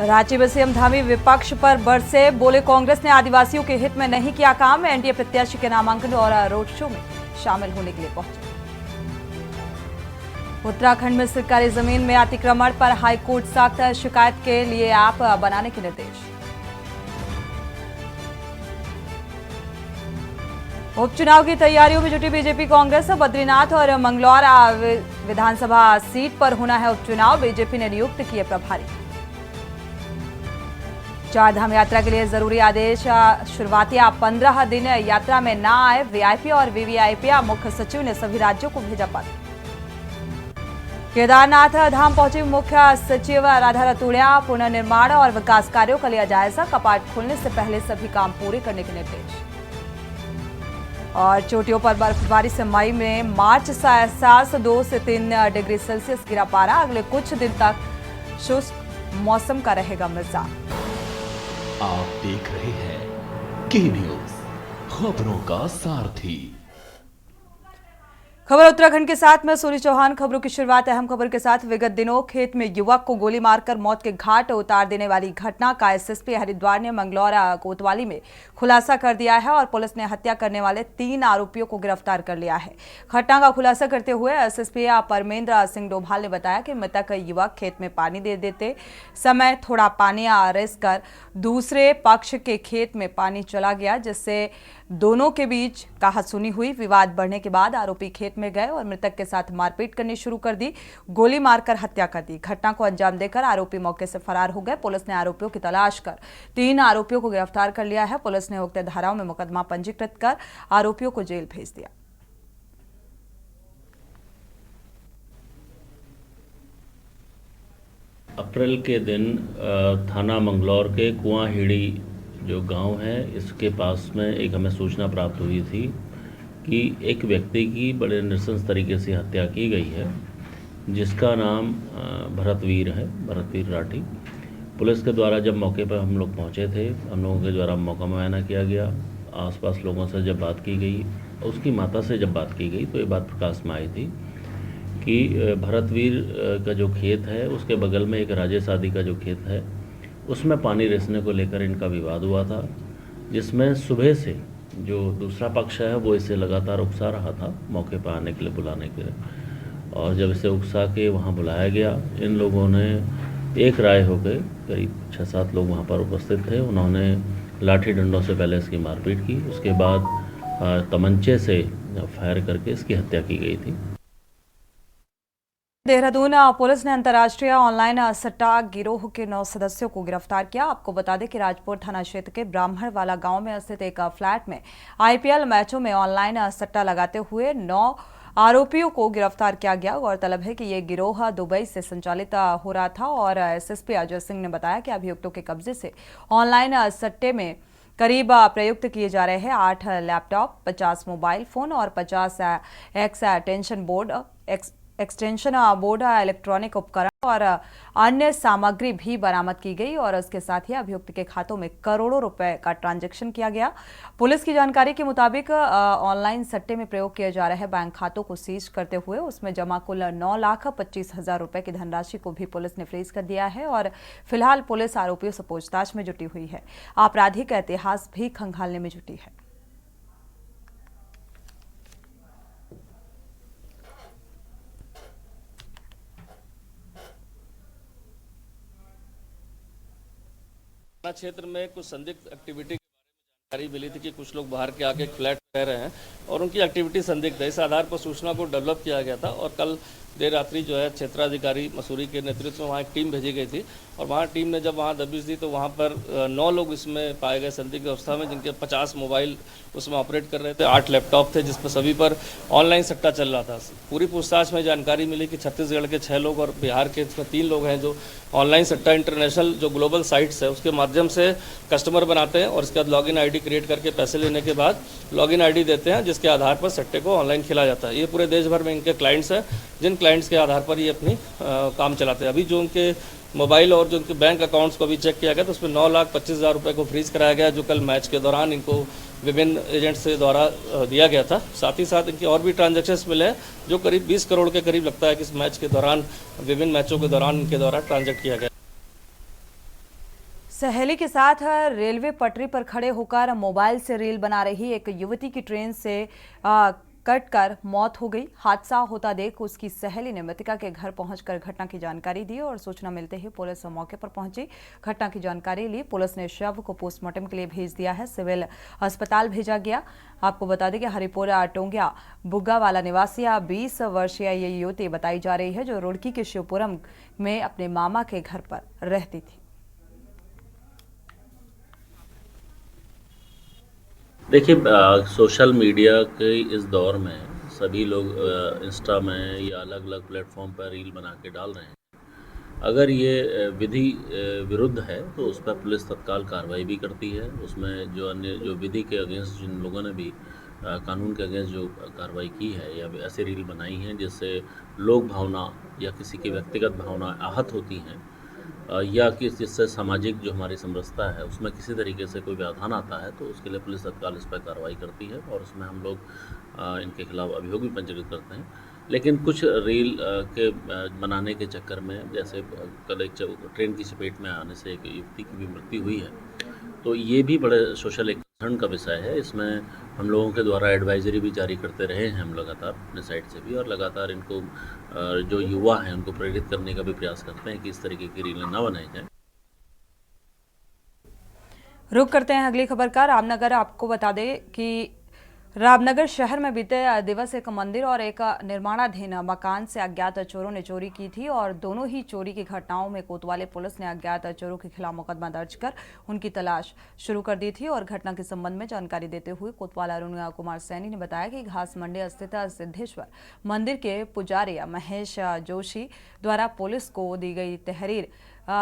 रांची में सीएम धामी विपक्ष पर बरसे, बोले कांग्रेस ने आदिवासियों के हित में नहीं किया काम। एनडीए प्रत्याशी के नामांकन और रोड शो में शामिल होने के लिए पहुंचे। उत्तराखंड में सरकारी जमीन में अतिक्रमण पर हाईकोर्ट सख्त, शिकायत के लिए ऐप बनाने के निर्देश। उपचुनाव की तैयारियों में जुटी बीजेपी कांग्रेस। बद्रीनाथ और मंगलौर विधानसभा सीट पर होना है उपचुनाव, बीजेपी ने नियुक्त किए प्रभारी। चारधाम यात्रा के लिए जरूरी आदेश, शुरुआती 15 दिन यात्रा में ना आए वीआईपी और वीवीआईपी, मुख्य सचिव ने सभी राज्यों को भेजा पत्र। केदारनाथ धाम पहुंची मुख्य सचिव राधा रतूड़िया, पुनर्निर्माण और विकास कार्यों का लिया जायजा, कपाट खोलने से पहले सभी काम पूरे करने के निर्देश। और चोटियों पर बर्फबारी से मई में मार्च से एहसास, 2 से 3 डिग्री सेल्सियस गिरा पारा, अगले कुछ दिन तक शुष्क मौसम का रहेगा मिजाज। आप देख रहे हैं के न्यूज, खबरों का सारथी। खबर उत्तराखंड के साथ मैं सूरी चौहान। खबरों की शुरुआत अहम खबर के साथ। विगत दिनों खेत में युवक को गोली मारकर मौत के घाट उतार देने वाली घटना का एसएसपी हरिद्वार ने मंगलौर कोतवाली में खुलासा कर दिया है और पुलिस ने हत्या करने वाले 3 आरोपियों को गिरफ्तार कर लिया है। घटना का खुलासा करते हुए एसएसपी परमेंद्र सिंह डोभाल ने बताया कि मृतक युवक खेत में पानी दे देते समय थोड़ा पानी रिस कर दूसरे पक्ष के खेत में पानी चला गया, जिससे दोनों के बीच कहासुनी हुई। विवाद बढ़ने के बाद आरोपी खेत में गए और मृतक के साथ मारपीट करनी शुरू कर दी, गोली मारकर हत्या कर दी। घटना को अंजाम देकर आरोपी मौके से फरार हो गए। पुलिस ने आरोपियों की तलाश कर 3 आरोपियों को गिरफ्तार कर लिया है। पुलिस ने उक्त धाराओं में मुकदमा पंजीकृत कर आरोपियों को जेल भेज दिया। अप्रैल के दिन थाना मंगलौर के कुआंहेड़ी जो गांव है, इसके पास में एक हमें सूचना प्राप्त हुई थी कि एक व्यक्ति की बड़े नृशंस तरीके से हत्या की गई है, जिसका नाम भरतवीर है, भरतवीर राठी। पुलिस के द्वारा जब मौके पर हम लोग पहुंचे थे, हम लोगों के द्वारा मौका मुआयना किया गया। आसपास लोगों से जब बात की गई, उसकी माता से जब बात की गई, तो ये बात प्रकाश में आई थी कि भरतवीर का जो खेत है, उसके बगल में एक राजेश आदि का जो खेत है, उसमें पानी रिसने को लेकर इनका विवाद हुआ था, जिसमें सुबह से जो दूसरा पक्ष है वो इसे लगातार उकसा रहा था मौके पर आने के लिए, बुलाने के लिए। और जब इसे उकसा के वहाँ बुलाया गया, इन लोगों ने एक राय हो गए, करीब 6-7 लोग वहाँ पर उपस्थित थे। उन्होंने लाठी डंडों से पहले इसकी मारपीट की, उसके बाद तमंचे से फायर करके इसकी हत्या की गई थी। देहरादून पुलिस ने अंतर्राष्ट्रीय ऑनलाइन सट्टा गिरोह के 9 सदस्यों को गिरफ्तार किया। आपको बता दें कि राजपुर थाना क्षेत्र के ब्राह्मणवाला गांव में स्थित एक फ्लैट में आईपीएल मैचों में ऑनलाइन सट्टा लगाते हुए 9 आरोपियों को गिरफ्तार किया गया। गौरतलब है कि ये गिरोह दुबई से संचालित हो रहा था और एसएसपी अजय सिंह ने बताया कि अभियुक्तों के कब्जे से ऑनलाइन सट्टे में करीब प्रयुक्त किए जा रहे हैं 8 लैपटॉप, 50 मोबाइल फोन और 50 एक्सटेंशन बोर्ड, इलेक्ट्रॉनिक उपकरण और अन्य सामग्री भी बरामद की गई और उसके साथ ही अभियुक्त के खातों में करोड़ों रुपए का ट्रांजैक्शन किया गया। पुलिस की जानकारी के मुताबिक ऑनलाइन सट्टे में प्रयोग किए जा रहे बैंक खातों को सीज करते हुए उसमें जमा कुल 9,25,000 रुपए की धनराशि को भी पुलिस ने फ्रीज कर दिया है और फिलहाल पुलिस आरोपियों से पूछताछ में जुटी हुई है। आपराधिक इतिहास भी खंगालने में जुटी है। क्षेत्र में कुछ संदिग्ध एक्टिविटी के बारे में जानकारी मिली थी कि कुछ लोग बाहर के आके फ्लैट रह रहे हैं और उनकी एक्टिविटी संदिग्ध है। इस आधार पर सूचना को डेवलप किया गया था और कल देर रात्रि जो है क्षेत्राधिकारी मसूरी के नेतृत्व में वहाँ एक टीम भेजी गई थी और वहाँ टीम ने जब वहाँ दबिश दी तो वहाँ पर 9 लोग इसमें पाए गए संदिग्ध अवस्था में, जिनके 50 मोबाइल उसमें ऑपरेट कर रहे थे, 8 लैपटॉप थे, जिस पर सभी पर ऑनलाइन सट्टा चल रहा था। पूरी पूछताछ में जानकारी मिली कि छत्तीसगढ़ के 6 लोग और बिहार के इसमें 3 लोग हैं जो ऑनलाइन सट्टा इंटरनेशनल जो ग्लोबल साइट्स है उसके माध्यम से कस्टमर बनाते हैं और इसके बाद लॉगिन आईडी क्रिएट करके पैसे लेने के बाद लॉगिन आईडी देते हैं, जिसके आधार पर सट्टे को ऑनलाइन खेला जाता है। ये पूरे देश भर में इनके क्लाइंट्स हैं, जिन क्लाइंट्स के आधार पर ये अपनी काम चलाते हैं। अभी जो उनके मोबाइल और जो उनके बैंक अकाउंट्स को भी चेक किया गया तो उसमें 9,25,000 रुपये को फ्रीज कराया गया, जो कल मैच के दौरान इनको विभिन्न एजेंट्स के द्वारा दिया गया था। साथ ही साथ इनके और भी ट्रांजैक्शंस मिले हैं जो करीब 20 करोड़ के करीब लगता है कि इस मैच के दौरान, विभिन्न मैचों के दौरान इनके द्वारा ट्रांजैक्ट किया गया। सहेली के साथ रेलवे पटरी पर खड़े होकर मोबाइल से रील बना रही एक युवती की ट्रेन से कटकर मौत हो गई। हादसा होता देख उसकी सहेली ने मृतका के घर पहुंचकर घटना की जानकारी दी और सूचना मिलते ही पुलिस मौके पर पहुंची। घटना की जानकारी ली, पुलिस ने शव को पोस्टमार्टम के लिए भेज दिया है, सिविल अस्पताल भेजा गया। आपको बता दें कि हरिपुर टोंगिया बुग्गावाला निवासी 20 वर्षीय ये युवती बताई जा रही है जो रुड़की के शिवपुरम में अपने मामा के घर पर रहती थी। देखिए, सोशल मीडिया के इस दौर में सभी लोग इंस्टा में या अलग अलग प्लेटफॉर्म पर रील बना के डाल रहे हैं। अगर ये विधि विरुद्ध है तो उस पर पुलिस तत्काल कार्रवाई भी करती है। उसमें जो विधि के अगेंस्ट जिन लोगों ने भी कानून के अगेंस्ट जो कार्रवाई की है या ऐसे रील बनाई हैं जिससे लोक भावना या किसी की व्यक्तिगत भावना आहत होती हैं या कि जिससे सामाजिक जो हमारी समरसता है उसमें किसी तरीके से कोई व्यवधान आता है तो उसके लिए पुलिस तत्काल इस पर कार्रवाई करती है और उसमें हम लोग इनके खिलाफ अभियोग भी पंजीकृत करते हैं। लेकिन कुछ रील के बनाने के चक्कर में, जैसे कल एक ट्रेन की चपेट में आने से एक युवती की भी मृत्यु हुई है, तो ये भी बड़े सोशल एक कंसर्न का विषय है। इसमें हम लोगों के द्वारा एडवाइजरी भी जारी करते रहे हैं हम लगातार अपने साइड से भी, और लगातार इनको जो युवा हैं उनको प्रेरित करने का भी प्रयास करते हैं कि इस तरीके की रीलें ना बनाई जाएं। रुक करते हैं अगली खबर का। रामनगर, आपको बता दें कि रामनगर शहर में बीते दिवस एक मंदिर और एक निर्माणाधीन मकान से अज्ञात चोरों ने चोरी की थी और दोनों ही चोरी की घटनाओं में कोतवाली पुलिस ने अज्ञात चोरों के खिलाफ मुकदमा दर्ज कर उनकी तलाश शुरू कर दी थी। और घटना के संबंध में जानकारी देते हुए कोतवाल अरुण कुमार सैनी ने बताया कि घास मंडी स्थित सिद्धेश्वर मंदिर के पुजारी महेश जोशी द्वारा पुलिस को दी गई तहरीर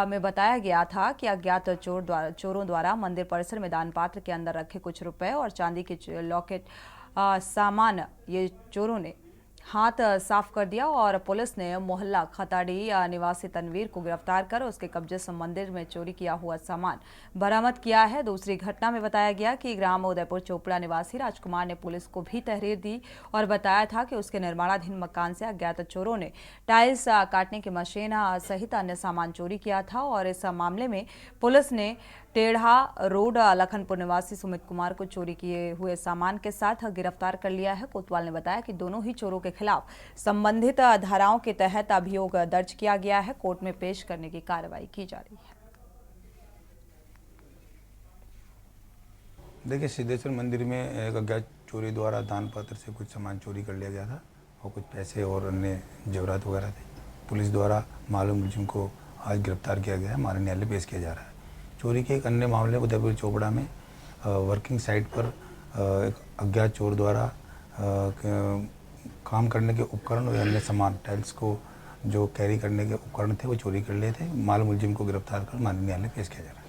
में बताया गया था कि अज्ञात चोरों द्वारा मंदिर परिसर में दान पात्र के अंदर रखे कुछ रुपए और चांदी के लॉकेट सामान ये चोरों ने हाथ साफ कर दिया और पुलिस ने मोहल्ला खताड़ी निवासी तनवीर को गिरफ्तार कर उसके कब्जे से मंदिर में चोरी किया हुआ सामान बरामद किया है। दूसरी घटना में बताया गया कि ग्राम उदयपुर चोपड़ा निवासी राजकुमार ने पुलिस को भी तहरीर दी और बताया था कि उसके निर्माणाधीन मकान से अज्ञात चोरों ने टाइल्स काटने की मशीन सहित अन्य सामान चोरी किया था और इस मामले में पुलिस ने टेढ़ा रोड लखनपुर निवासी सुमित कुमार को चोरी किए हुए सामान के साथ गिरफ्तार कर लिया है। कोतवाल ने बताया कि दोनों ही चोरों के खिलाफ संबंधित धाराओं के तहत अभियोग दर्ज किया गया है, कोर्ट में पेश करने की कार्रवाई की जा रही है। देखिए, सिद्धेश्वर मंदिर में एक अज्ञात चोरी द्वारा दान पत्र से कुछ सामान चोरी कर लिया गया था और कुछ पैसे और अन्य जेवरात वगैरह थे। पुलिस द्वारा मालूम मुलजिम को आज गिरफ्तार किया गया है, माननीय न्यायालय पेश किया जा रहा है। चोरी के एक अन्य मामले उदयपुर चोपड़ा में वर्किंग साइट पर एक अज्ञात चोर द्वारा काम करने के उपकरण और अन्य सामान टाइल्स को जो कैरी करने के उपकरण थे वो चोरी कर लिए थे। मालूम मुलजिम को गिरफ्तार कर माननीय न्यायालय पेश किया जा रहा है।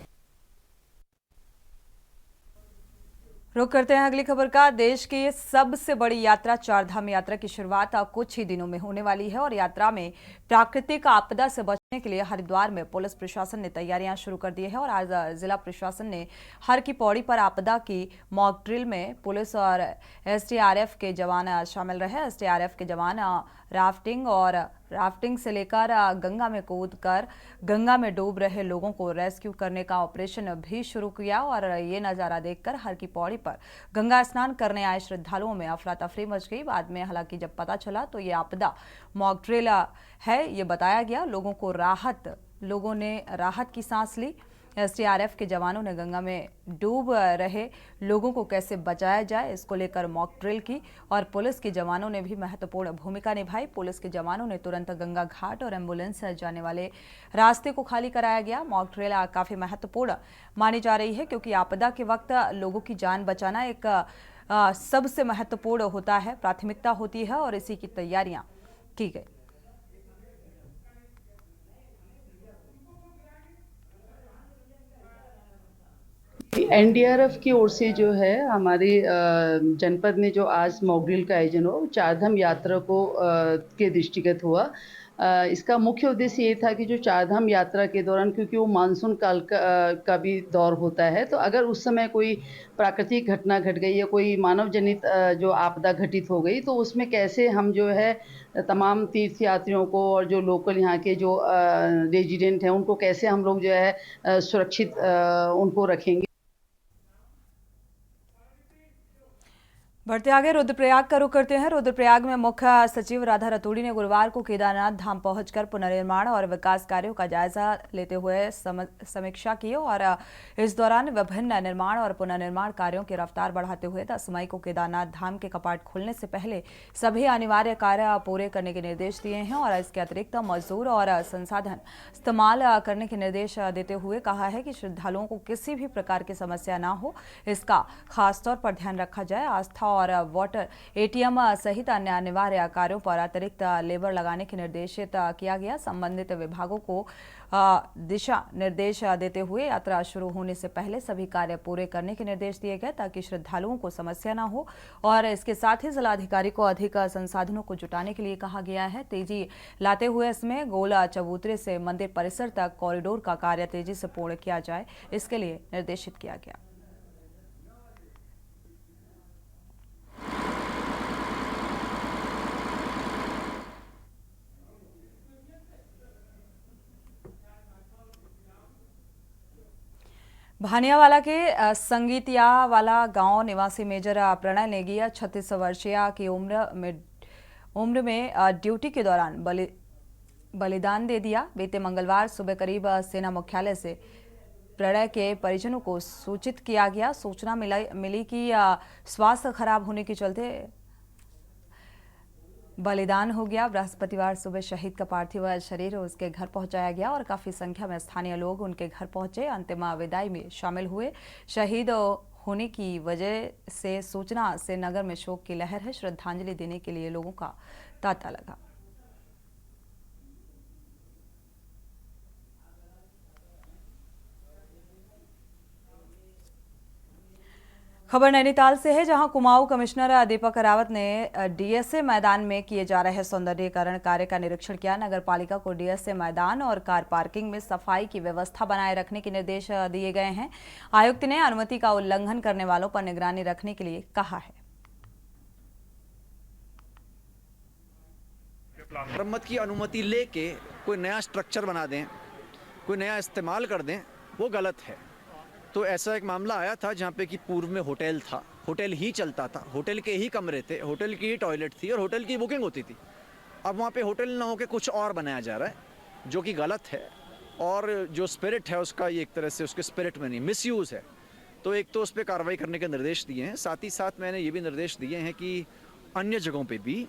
रुक करते हैं अगली खबर का। देश की सबसे बड़ी यात्रा चारधाम यात्रा की शुरुआत कुछ ही दिनों में होने वाली है और यात्रा में प्राकृतिक आपदा से बचने के लिए हरिद्वार में पुलिस प्रशासन ने तैयारियां शुरू कर दी है और आज जिला प्रशासन ने हर की पौड़ी पर आपदा की मॉक ड्रिल में पुलिस और एसडीआरएफ के जवान शामिल रहे। एसडीआरएफ के जवान राफ्टिंग से लेकर गंगा में कूदकर गंगा में डूब रहे लोगों को रेस्क्यू करने का ऑपरेशन भी शुरू किया और ये नज़ारा देखकर हर की पौड़ी पर गंगा स्नान करने आए श्रद्धालुओं में अफरा तफरी मच गई। बाद में हालांकि जब पता चला तो ये आपदा मॉक ड्रिल है, ये बताया गया। लोगों ने राहत की सांस ली। एसडीआरएफ के जवानों ने गंगा में डूब रहे लोगों को कैसे बचाया जाए इसको लेकर मॉक ड्रिल की और पुलिस के जवानों ने भी महत्वपूर्ण भूमिका निभाई। पुलिस के जवानों ने तुरंत गंगा घाट और एम्बुलेंस जाने वाले रास्ते को खाली कराया गया। मॉक ड्रिल काफी महत्वपूर्ण मानी जा रही है क्योंकि आपदा के वक्त लोगों की जान बचाना एक सबसे महत्वपूर्ण होता है, प्राथमिकता होती है और इसी की तैयारियां की गई। एनडीआरएफ की ओर से जो है हमारे जनपद में जो आज मॉक ड्रिल का आयोजन हुआ चारधाम यात्रा को के दृष्टिगत हुआ। इसका मुख्य उद्देश्य ये था कि जो चारधाम यात्रा के दौरान, क्योंकि वो मानसून काल का भी दौर होता है, तो अगर उस समय कोई प्राकृतिक घटना घट गई या कोई मानव जनित जो आपदा घटित हो गई, तो उसमें कैसे हम जो है तमाम तीर्थ यात्रियों को और जो लोकल यहाँ के जो रेजिडेंट हैं उनको कैसे हम लोग जो है सुरक्षित उनको रखेंगे। बढ़ते आगे रुद्रप्रयाग का रुख करते हैं। रुद्रप्रयाग में मुख्य सचिव राधा रतूड़ी ने गुरुवार को केदारनाथ धाम पहुंचकर पुनर्निर्माण और विकास कार्यों का जायजा लेते हुए समीक्षा की और इस दौरान विभिन्न निर्माण और पुनर्निर्माण कार्यों की रफ्तार बढ़ाते हुए 10 मई को केदारनाथ धाम के कपाट खुलने से पहले सभी अनिवार्य कार्य पूरे करने के निर्देश दिए हैं और इसके अतिरिक्त मजदूर और संसाधन इस्तेमाल करने के निर्देश देते हुए कहा है कि श्रद्धालुओं को किसी भी प्रकार की समस्या न हो, इसका खासतौर पर ध्यान रखा जाए। आस्था और वाटर एटीएम सहित अन्य अनिवार्य कार्यों पर अतिरिक्त लेबर लगाने के निर्देशित किया गया। संबंधित विभागों को दिशा निर्देश देते हुए यात्रा शुरू होने से पहले सभी कार्य पूरे करने के निर्देश दिए गए ताकि श्रद्धालुओं को समस्या न हो और इसके साथ ही जिलाधिकारी को अधिक संसाधनों को जुटाने के लिए कहा गया है। तेजी लाते हुए इसमें गोल चबूतरे से मंदिर परिसर तक कॉरिडोर का कार्य तेजी से पूर्ण किया जाए, इसके लिए निर्देशित किया गया। भानियावाला के संगीतियावाला गांव निवासी मेजर प्रणय नेगी 36 वर्षीय की उम्र में ड्यूटी के दौरान बलिदान दे दिया। बीते मंगलवार सुबह करीब सेना मुख्यालय से प्रणय के परिजनों को सूचित किया गया। सूचना मिली कि स्वास्थ्य खराब होने के चलते बलिदान हो गया। बृहस्पतिवार सुबह शहीद का पार्थिव शरीर उसके घर पहुंचाया गया और काफी संख्या में स्थानीय लोग उनके घर पहुंचे, अंतिम विदाई में शामिल हुए। शहीद होने की वजह से सूचना से नगर में शोक की लहर है। श्रद्धांजलि देने के लिए लोगों का तांता लगा। खबर नैनीताल से है, जहां कुमाऊं कमिश्नर दीपक रावत ने डीएसए मैदान में किए जा रहे सौंदर्यीकरण कार्य का निरीक्षण किया। नगर पालिका को डीएसए मैदान और कार पार्किंग में सफाई की व्यवस्था बनाए रखने के निर्देश दिए गए हैं। आयुक्त ने अनुमति का उल्लंघन करने वालों पर निगरानी रखने के लिए कहा है। मरम्मत की अनुमति लेके कोई नया स्ट्रक्चर बना दें, कोई नया इस्तेमाल कर दें, वो गलत है। तो ऐसा एक मामला आया था जहाँ पे कि पूर्व में होटल था, होटल ही चलता था, होटल के ही कमरे थे, होटल की ही टॉयलेट थी और होटल की बुकिंग होती थी। अब वहाँ पे होटल ना होके कुछ और बनाया जा रहा है जो कि गलत है और जो स्पिरिट है उसका ये एक तरह से उसके स्पिरिट में नहीं मिसयूज़ है। तो एक तो उस पर कार्रवाई करने के निर्देश दिए हैं। साथ ही साथ मैंने ये भी निर्देश दिए हैं कि अन्य जगहों पर भी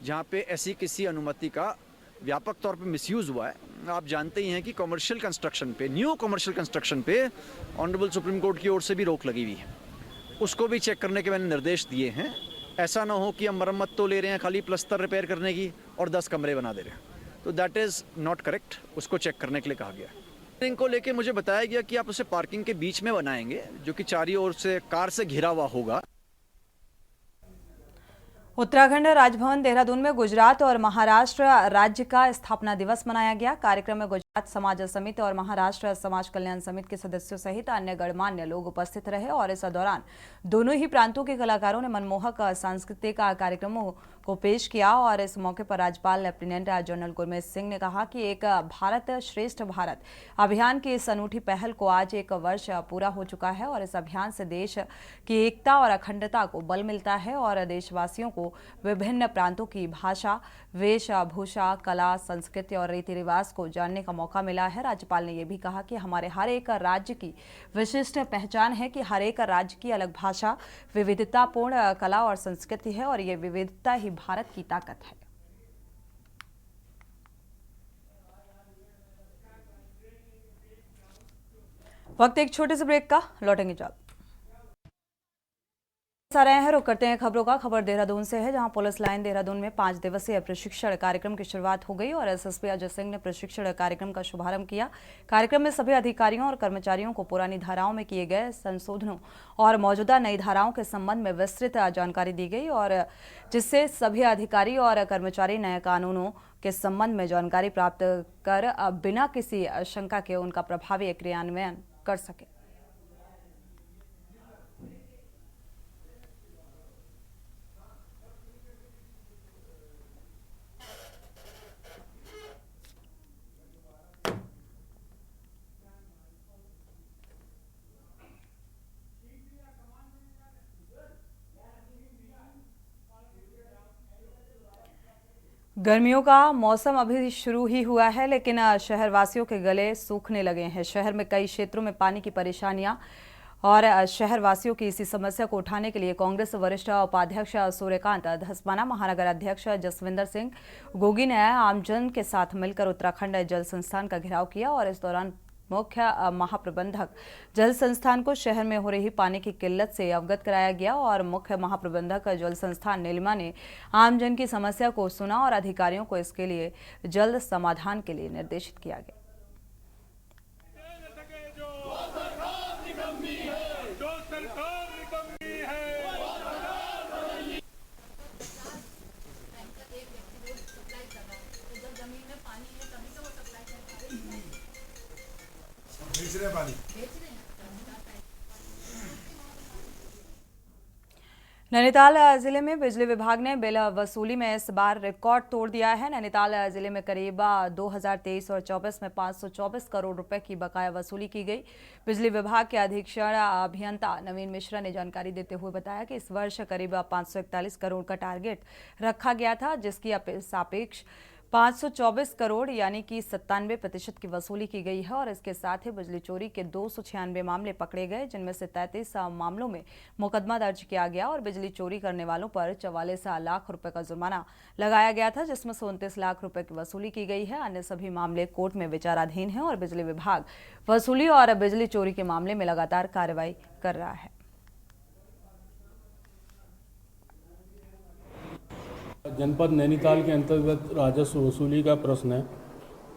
जहाँ पे ऐसी किसी अनुमति का व्यापक तौर पे मिसयूज़ हुआ है, आप जानते ही हैं कि कमर्शियल कंस्ट्रक्शन पे, न्यू कमर्शियल कंस्ट्रक्शन पे ऑनरेबल सुप्रीम कोर्ट की ओर से भी रोक लगी हुई है। उसको भी चेक करने के मैंने निर्देश दिए हैं। ऐसा ना हो कि हम मरम्मत तो ले रहे हैं खाली प्लस्तर रिपेयर करने की और 10 कमरे बना दे रहे हैं, तो दैट इज़ नॉट करेक्ट। उसको चेक करने के लिए कहा गया। इनको लेके मुझे बताया गया कि आप उसे पार्किंग के बीच में बनाएंगे जो कि चारों ओर से कार से घिरा हुआ होगा। उत्तराखंड राजभवन देहरादून में गुजरात और महाराष्ट्र राज्य का स्थापना दिवस मनाया गया। कार्यक्रम में गुजरात समाज समिति और महाराष्ट्र समाज कल्याण समिति के सदस्यों सहित अन्य गणमान्य लोग उपस्थित रहे और इस दौरान दोनों ही प्रांतों के कलाकारों ने मनमोहक सांस्कृतिक कार्यक्रमों को पेश किया और इस मौके पर राज्यपाल लेफ्टिनेंट जनरल गुरमीत सिंह ने कहा कि एक भारत श्रेष्ठ भारत अभियान की इस अनूठी पहल को आज 1 वर्ष पूरा हो चुका है और इस अभियान से देश की एकता और अखंडता को बल मिलता है और देशवासियों को विभिन्न प्रांतों की भाषा, वेशभूषा, कला, संस्कृति और रीति रिवाज को जानने का मौका मिला है। राज्यपाल ने यह भी कहा कि हमारे हर एक राज्य की विशिष्ट पहचान है कि हर एक राज्य की अलग भाषा, विविधतापूर्ण कला और संस्कृति है और ये विविधता ही भारत की ताकत है। वक्त एक छोटे से ब्रेक का, लौटेंगे जल्द। आ रहे हैं रुक करते हैं खबरों का। खबर देहरादून से है, जहां पुलिस लाइन देहरादून में 5 दिवसीय प्रशिक्षण कार्यक्रम की शुरुआत हो गई और एसएसपी अजय सिंह ने प्रशिक्षण कार्यक्रम का शुभारंभ किया। कार्यक्रम में सभी अधिकारियों और कर्मचारियों को पुरानी धाराओं में किए गए संशोधनों और मौजूदा नई धाराओं के संबंध में विस्तृत जानकारी दी गई और जिससे सभी अधिकारी और कर्मचारी नए कानूनों के संबंध में जानकारी प्राप्त कर बिना किसी आशंका के उनका प्रभावी क्रियान्वयन कर सके। गर्मियों का मौसम अभी शुरू ही हुआ है, लेकिन शहरवासियों के गले सूखने लगे हैं। शहर में कई क्षेत्रों में पानी की परेशानियां और शहरवासियों की इसी समस्या को उठाने के लिए कांग्रेस वरिष्ठ उपाध्यक्ष सूर्यकांत धस्माना, महानगर अध्यक्ष जसविंदर सिंह गोगी ने आमजन के साथ मिलकर उत्तराखंड जल संस्थान का घेराव किया और इस दौरान मुख्य महाप्रबंधक जल संस्थान को शहर में हो रही पानी की किल्लत से अवगत कराया गया और मुख्य महाप्रबंधक जल संस्थान नीलिमा ने आमजन की समस्या को सुना और अधिकारियों को इसके लिए जल्द समाधान के लिए निर्देशित किया गया। नैनीताल जिले में बिजली विभाग ने बिल वसूली में इस बार रिकॉर्ड तोड़ दिया है। नैनीताल जिले में करीब 2023 और 24 में 524 करोड़ रुपए की बकाया वसूली की गई। बिजली विभाग के अधीक्षण अभियंता नवीन मिश्रा ने जानकारी देते हुए बताया कि इस वर्ष करीब 541 करोड़ का टारगेट रखा गया था, जिसकी सापेक्ष 524 करोड़ यानी कि 97% की वसूली की गई है और इसके साथ ही बिजली चोरी के 296 मामले पकड़े गए, जिनमें से 33 मामलों में मुकदमा दर्ज किया गया और बिजली चोरी करने वालों पर 44 लाख रुपए का जुर्माना लगाया गया था, जिसमें से 29 लाख रुपए की वसूली की गई है। अन्य सभी मामले कोर्ट में विचाराधीन हैं और बिजली विभाग वसूली और बिजली चोरी के मामले में लगातार कार्रवाई कर रहा है। जनपद नैनीताल के अंतर्गत राजस्व वसूली का प्रश्न है।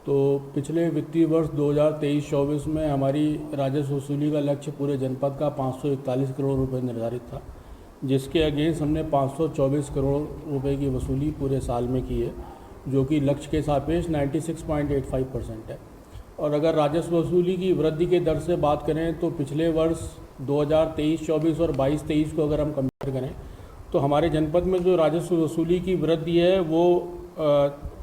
तो पिछले वित्तीय वर्ष 2023-24 में हमारी राजस्व वसूली का लक्ष्य पूरे जनपद का 541 करोड़ रुपए निर्धारित था, जिसके अगेंस्ट हमने 524 करोड़ रुपए की वसूली पूरे साल में की है, जो कि लक्ष्य के सापेक्ष 96.85% है। और अगर राजस्व वसूली की वृद्धि के दर से बात करें तो पिछले वर्ष 2023-24 और 22-23 को अगर हम कंपेयर करें तो हमारे जनपद में जो राजस्व वसूली की वृद्धि है वो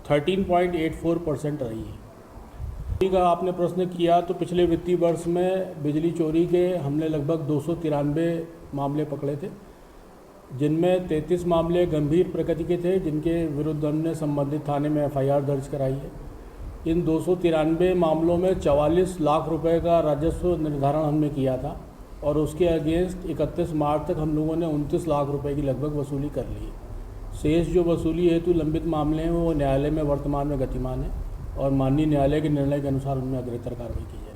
13.84% रही है। का आपने प्रश्न किया तो पिछले वित्तीय वर्ष में बिजली चोरी के हमने लगभग 293 मामले पकड़े थे, जिनमें 33 मामले गंभीर प्रकृति के थे, जिनके विरुद्ध हमने संबंधित थाने में FIR दर्ज कराई है। इन 293 मामलों में 44 लाख रुपए का राजस्व निर्धारण हमने किया था और उसके अगेंस्ट 31 मार्च तक हम लोगों ने 29 लाख रुपए की लगभग वसूली कर ली है। शेष जो वसूली हेतु लंबित मामले हैं वो न्यायालय में वर्तमान में गतिमान है और माननीय न्यायालय के निर्णय के अनुसार उनमें अग्रेतर कार्रवाई की जाए।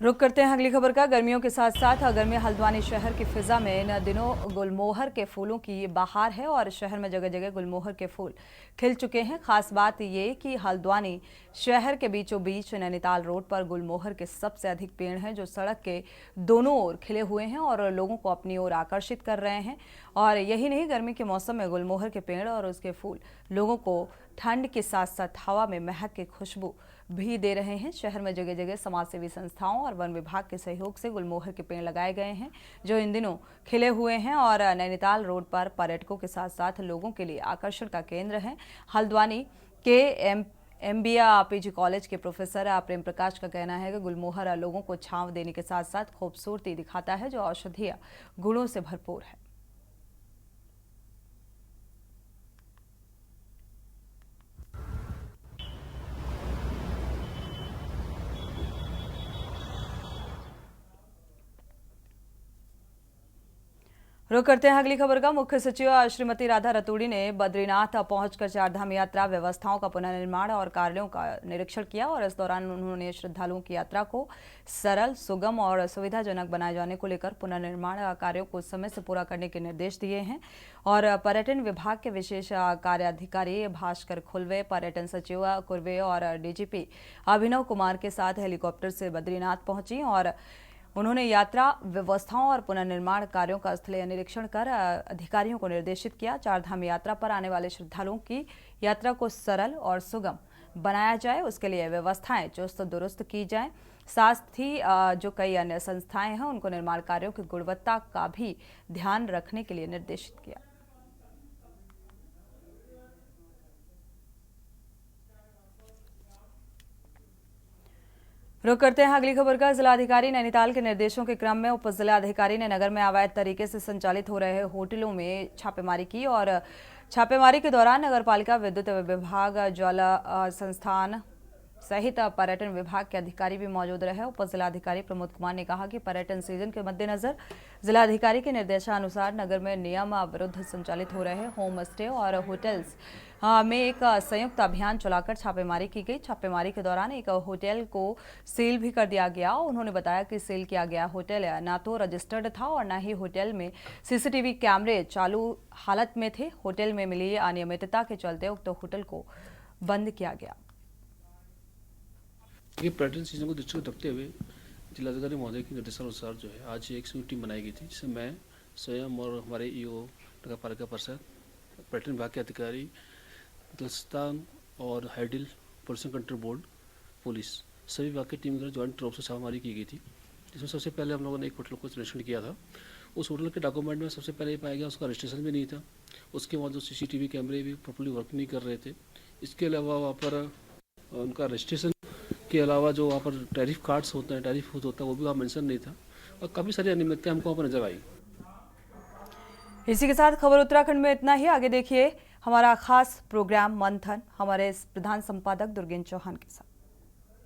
रुक करते हैं अगली खबर का। गर्मियों के साथ साथ गर्मी हल्द्वानी शहर की फिजा में इन दिनों गुलमोहर के फूलों की बहार है और शहर में जगह जगह गुलमोहर के फूल खिल चुके हैं। खास बात ये कि हल्द्वानी शहर के बीचों बीच नैनीताल रोड पर गुलमोहर के सबसे अधिक पेड़ हैं, जो सड़क के दोनों ओर खिले हुए हैं और लोगों को अपनी ओर आकर्षित कर रहे हैं। और यही नहीं, गर्मी के मौसम में गुलमोहर के पेड़ और उसके फूल लोगों को ठंड के साथ साथ हवा में महक की खुशबू भी दे रहे हैं। शहर में जगह जगह समाजसेवी संस्थाओं और वन विभाग के सहयोग से गुलमोहर के पेड़ लगाए गए हैं, जो इन दिनों खिले हुए हैं और नैनीताल रोड पर पर्यटकों के साथ साथ लोगों के लिए आकर्षण का केंद्र है। हल्द्वानी के MBA PG कॉलेज के प्रोफेसर प्रेम प्रकाश का कहना है कि गुलमोहर लोगों को छांव देने के साथ साथ खूबसूरती दिखाता है, जो औषधीय गुणों से भरपूर है। रुक करते हैं अगली खबर का। मुख्य सचिव श्रीमती राधा रतूड़ी ने बद्रीनाथ पहुंचकर चारधाम यात्रा व्यवस्थाओं का पुनर्निर्माण और कार्यों का निरीक्षण किया और इस दौरान उन्होंने श्रद्धालुओं की यात्रा को सरल, सुगम और सुविधाजनक बनाए जाने को लेकर पुनर्निर्माण कार्यों को समय से पूरा करने के निर्देश दिए हैं। और पर्यटन विभाग के विशेष कार्य अधिकारी भास्कर खुलवे, पर्यटन सचिव कुर्वे और डीजीपी अभिनव कुमार के साथ हेलीकॉप्टर से बद्रीनाथ पहुंची और उन्होंने यात्रा व्यवस्थाओं और पुनर्निर्माण कार्यों का स्थलीय निरीक्षण कर अधिकारियों को निर्देशित किया। चारधाम यात्रा पर आने वाले श्रद्धालुओं की यात्रा को सरल और सुगम बनाया जाए, उसके लिए व्यवस्थाएं चुस्त दुरुस्त की जाएं। साथ ही जो कई अन्य संस्थाएं हैं उनको निर्माण कार्यों की गुणवत्ता का भी ध्यान रखने के लिए निर्देशित किया। रुक करते हैं अगली खबर का। जिलाधिकारी नैनीताल के निर्देशों के क्रम में उप जिलाधिकारी ने नगर में अवैध तरीके से संचालित हो रहे होटलों में छापेमारी की और छापेमारी के दौरान नगरपालिका, विद्युत विभाग, जल संस्थान सहित पर्यटन विभाग के अधिकारी भी मौजूद रहे। उप जिलाधिकारी प्रमोद कुमार ने कहा कि पर्यटन सीजन के मद्देनजर जिलाधिकारी के निर्देशानुसार नगर में नियम विरुद्ध संचालित हो रहे होम स्टे और होटल्स में एक संयुक्त अभियान चलाकर छापेमारी की गई। छापेमारी के दौरान एक होटल को सील भी कर दिया गया। उन्होंने बताया कि सील किया गया होटल ना तो रजिस्टर्ड था और न ही होटल में सीसीटीवी कैमरे चालू हालत में थे। होटल में मिली अनियमितता के चलते उक्त होटल को बंद किया गया। पर्यटन सीजन को दृष्टि में रखते हुए जिलाधिकारी महोदय के निर्देशानुसार जो है आज एक संयुक्त टीम बनाई गई थी, जिसमें मैं स्वयं और हमारे ईओ नगर पालिका परिषद, पर्यटन विभाग के अधिकारी, दलस्तान और hydel pollution control board, police सभी विभाग की टीम के द्वारा ज्वाइंट रूप से छापेमारी की गई थी। जिसमें सबसे पहले हम लोगों ने एक होटल को निरीक्षण किया था। उस होटल के डॉक्यूमेंट में सबसे पहले ये पाया गया उसका रजिस्ट्रेशन भी नहीं था। उसके बाद जो सीसीटीवी कैमरे भी प्रॉपर्ली वर्क नहीं कर रहे थे। इसके अलावा वहाँ पर उनका रजिस्ट्रेशन के अलावा जो वहाँ पर टैरिफ कार्ड्स होते हैं, टैरिफ होता है, वो भी वहाँ मेंशन नहीं था और काफ़ी सारी अनियमितताएं हमको वहाँ पर नजर आई। इसी के साथ खबर उत्तराखंड में इतना ही। आगे देखिए हमारा खास प्रोग्राम मंथन हमारे प्रधान संपादक दुर्गेन चौहान के साथ।